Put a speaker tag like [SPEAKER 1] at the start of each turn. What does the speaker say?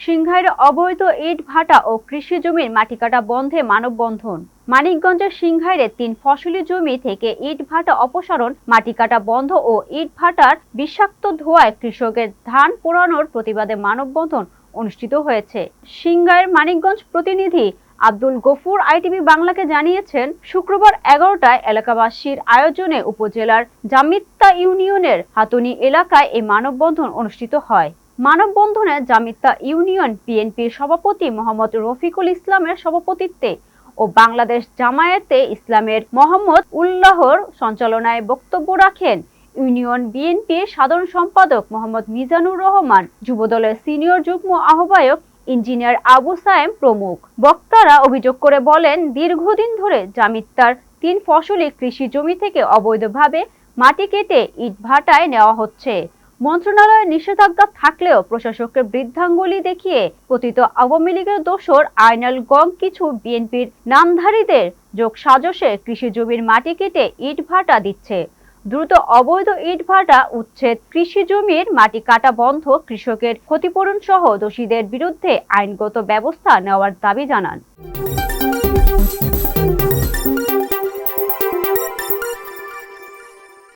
[SPEAKER 1] সিংহাইর অবৈধ ইট ভাটা ও কৃষি জমির মাটি কাটা বন্ধে মানববন্ধন। মানিকগঞ্জের সিংহাইরে 3 ফসলি জমি থেকে ইট ভাটা অপসারণ, মাটি কাটা বন্ধ ও ইট ভাটার বিষাক্ত ধোঁয়ায় কৃষকের ধান পোড়ানোর প্রতিবাদে মানববন্ধন অনুষ্ঠিত হয়েছে। সিংহাইর মানিকগঞ্জ প্রতিনিধি আব্দুল গফুর আইটিভি বাংলাকে জানিয়েছেন, শুক্রবার 11টায় এলাকাবাসীর আয়োজনে উপজেলার জামিত্তা ইউনিয়নের হাতুনি এলাকায় এই মানববন্ধন অনুষ্ঠিত হয়। মানববন্ধনে জামিত্তা ইউনিয়ন বিএনপির সভাপতি মোহাম্মদ রফিকুল ইসলামের সভাপতিত্বে ও বাংলাদেশ জামায়াতে ইসলামের মোহাম্মদ উল্লাহর সঞ্চালনায় বক্তব্য রাখেন ইউনিয়ন বিএনপির সাধারণ সম্পাদক মোহাম্মদ মিজানুর রহমান, যুবদলের সিনিয়র যুগ্ম আহ্বায়ক ইঞ্জিনিয়ার আবু সায়েম প্রমুখ। বক্তারা অভিযোগ করে বলেন, দীর্ঘদিন ধরে জামিত্তার 3 ফসলি কৃষি জমি থেকে অবৈধভাবে মাটি কেটে ইট ভাটায় নেওয়া হচ্ছে। মন্ত্রণালয়ের নিষেধাজ্ঞা থাকলেও প্রশাসকের বৃদ্ধাঙ্গুলি দেখিয়ে পতিত আওয়ামী লীগের দোসর আইনাল গং কিছু বিএনপির নামধারীদের যোগ সাজসে কৃষি জমির মাটি কেটে ইট ভাটা দিচ্ছে। দ্রুত অবৈধ ইট ভাটা উচ্ছেদ, কৃষি জমির মাটি কাটা বন্ধ, কৃষকের ক্ষতিপূরণ সহ দোষীদের বিরুদ্ধে আইনগত ব্যবস্থা নেওয়ার দাবি জানান।